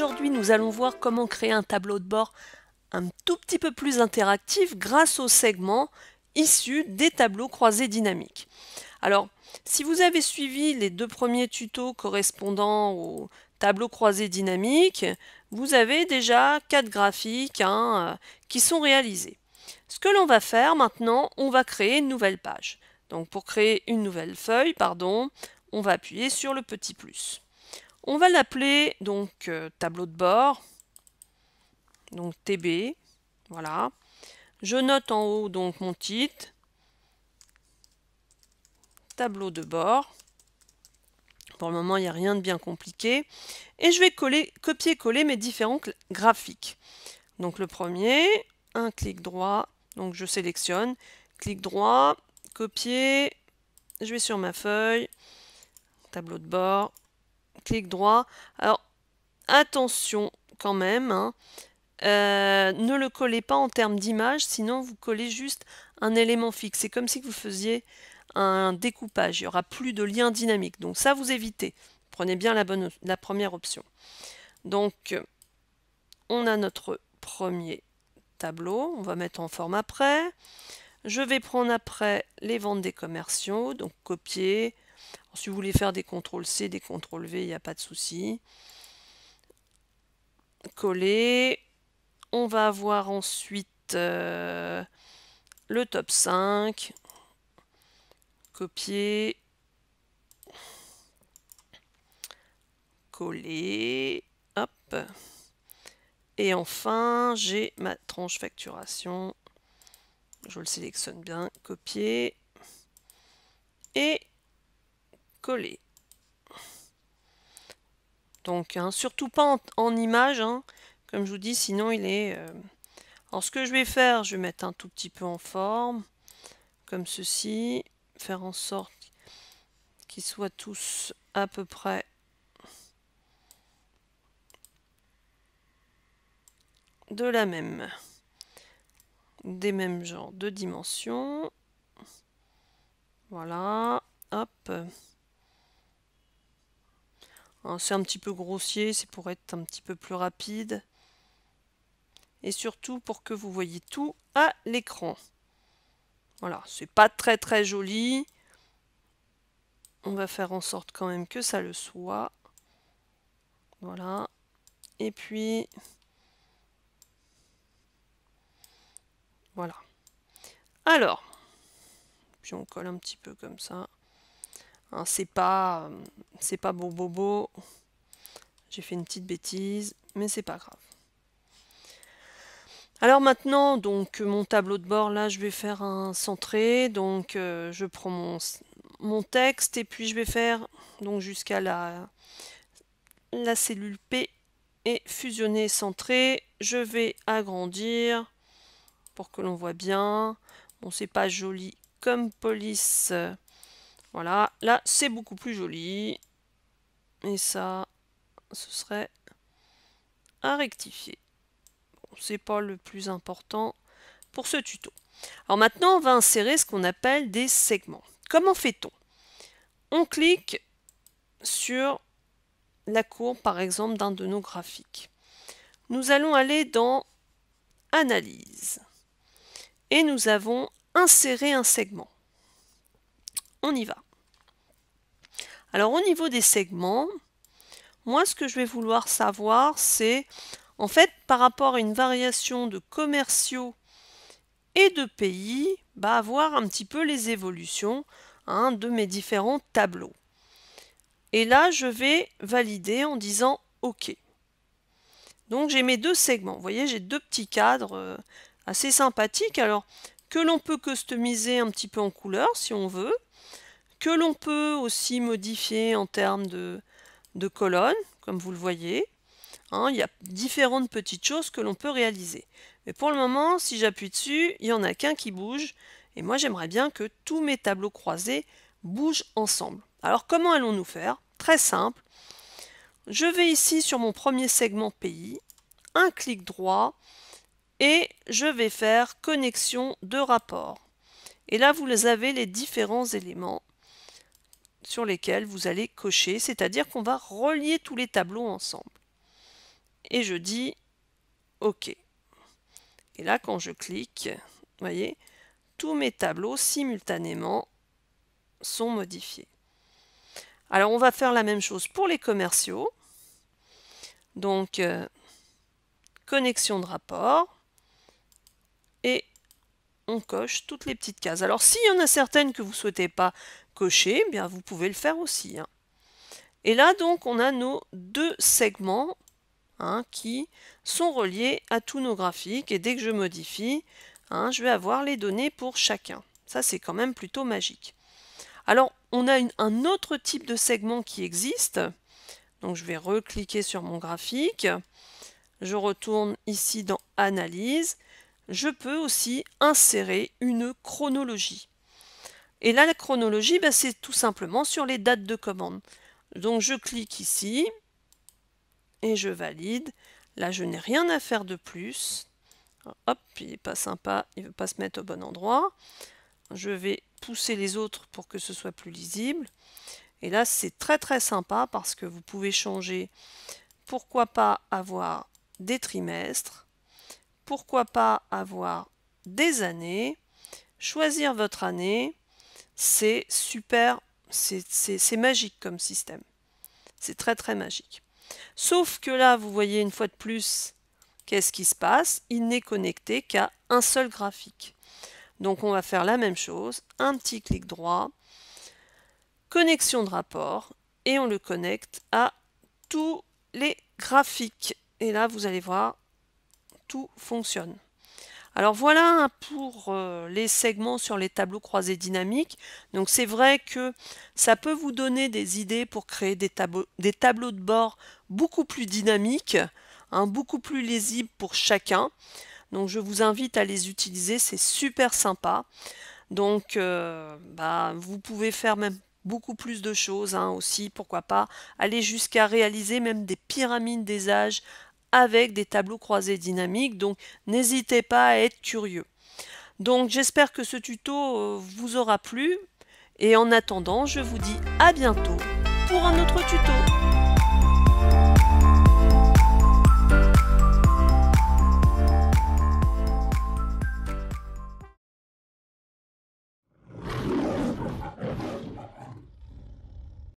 Aujourd'hui, nous allons voir comment créer un tableau de bord un tout petit peu plus interactif grâce aux segments issus des tableaux croisés dynamiques. Alors, si vous avez suivi les deux premiers tutos correspondant au tableau croisé dynamique, vous avez déjà 4 graphiques qui sont réalisés. Ce que l'on va faire maintenant, on va créer une nouvelle page. Donc pour créer une nouvelle feuille, on va appuyer sur le petit plus. On va l'appeler donc tableau de bord, donc TB, voilà. Je note en haut donc mon titre, tableau de bord. Pour le moment, il n'y a rien de bien compliqué. Et je vais copier-coller mes différents graphiques. Donc le premier, un clic droit, donc je sélectionne, clic droit, copier, je vais sur ma feuille, tableau de bord, clic droit. Alors attention quand même, ne le collez pas en termes d'image, sinon vous collez juste un élément fixe. C'est comme si vous faisiez un découpage, il n'y aura plus de lien dynamique. Donc ça, vous évitez. Prenez bien la première option. Donc, on a notre premier tableau. On va mettre en forme après. Je vais prendre après les ventes des commerciaux. Donc, copier. Alors, si vous voulez faire des CTRL-C, des CTRL-V, il n'y a pas de souci. Coller. On va avoir ensuite le top 5. Copier. Coller. Hop. Et enfin, j'ai ma tranche facturation. Je le sélectionne bien. Copier. Et coller. Donc, surtout pas en image, comme je vous dis, sinon il est... Alors, ce que je vais faire, je vais mettre un tout petit peu en forme, comme ceci, faire en sorte qu'ils soient tous à peu près de la même, des mêmes genres de dimensions. Voilà, hop. C'est un petit peu grossier, c'est pour être un petit peu plus rapide. Et surtout pour que vous voyez tout à l'écran. Voilà, c'est pas très joli. On va faire en sorte quand même que ça le soit. Voilà. Et puis, voilà. Alors, puis on colle un petit peu comme ça. C'est pas bobo. J'ai fait une petite bêtise, mais c'est pas grave. Alors maintenant, donc mon tableau de bord, là, je vais faire un centré. Donc, je prends mon texte et puis je vais faire donc jusqu'à la cellule P et fusionner, centré. Je vais agrandir pour que l'on voit bien. Bon, c'est pas joli comme police. Voilà, là, c'est beaucoup plus joli. Et ça, ce serait à rectifier. Bon, c'est pas le plus important pour ce tuto. Alors maintenant, on va insérer ce qu'on appelle des segments. Comment fait-on? On clique sur la courbe, par exemple, d'un de nos graphiques. Nous allons aller dans Analyse. Et nous avons inséré un segment. On y va. Alors au niveau des segments, moi ce que je vais vouloir savoir, c'est en fait par rapport à une variation de commerciaux et de pays, voir un petit peu les évolutions de mes différents tableaux. Et là, je vais valider en disant OK. Donc j'ai mes deux segments. Vous voyez, j'ai deux petits cadres assez sympathiques. Alors, que l'on peut customiser un petit peu en couleur si on veut, que l'on peut aussi modifier en termes de colonnes, comme vous le voyez. Il y a différentes petites choses que l'on peut réaliser. Mais pour le moment, si j'appuie dessus, il n'y en a qu'un qui bouge. Et moi, j'aimerais bien que tous mes tableaux croisés bougent ensemble. Alors, comment allons-nous faire? Très simple. Je vais ici sur mon premier segment pays, un clic droit, et je vais faire connexion de rapport. Et là, vous avez les différents éléments sur lesquels vous allez cocher, c'est-à-dire qu'on va relier tous les tableaux ensemble. et je dis OK. Et là, quand je clique, vous voyez, tous mes tableaux simultanément sont modifiés. Alors, on va faire la même chose pour les commerciaux. Donc, connexion de rapport. Et on coche toutes les petites cases. Alors, s'il y en a certaines que vous ne souhaitez pas cocher, eh bien, vous pouvez le faire aussi. Et là, donc, on a nos deux segments qui sont reliés à tous nos graphiques. Et dès que je modifie, je vais avoir les données pour chacun. Ça, c'est quand même plutôt magique. Alors, on a un autre type de segment qui existe. Donc, je vais recliquer sur mon graphique. Je retourne ici dans Analyse. Je peux aussi insérer une chronologie. Et là, la chronologie, c'est tout simplement sur les dates de commande. Donc, je clique ici et je valide. Là, je n'ai rien à faire de plus. Hop, il n'est pas sympa, il ne veut pas se mettre au bon endroit. Je vais pousser les autres pour que ce soit plus lisible. Et là, c'est très très sympa parce que vous pouvez changer, pourquoi pas avoir des trimestres, pourquoi pas avoir des années, choisir votre année. C'est super, c'est magique comme système. C'est très très magique. Sauf que là, vous voyez une fois de plus, qu'est-ce qui se passe? Il n'est connecté qu'à un seul graphique. Donc on va faire la même chose, un petit clic droit, connexion de rapport, et on le connecte à tous les graphiques. Et là, vous allez voir, tout fonctionne. Alors voilà pour les segments sur les tableaux croisés dynamiques. Donc c'est vrai que ça peut vous donner des idées pour créer des tableaux de bord beaucoup plus dynamiques, beaucoup plus lisibles pour chacun. Donc je vous invite à les utiliser, c'est super sympa. Donc vous pouvez faire même beaucoup plus de choses aussi, pourquoi pas aller jusqu'à réaliser même des pyramides des âges avec des tableaux croisés dynamiques, donc n'hésitez pas à être curieux. Donc j'espère que ce tuto vous aura plu, et en attendant, je vous dis à bientôt pour un autre tuto.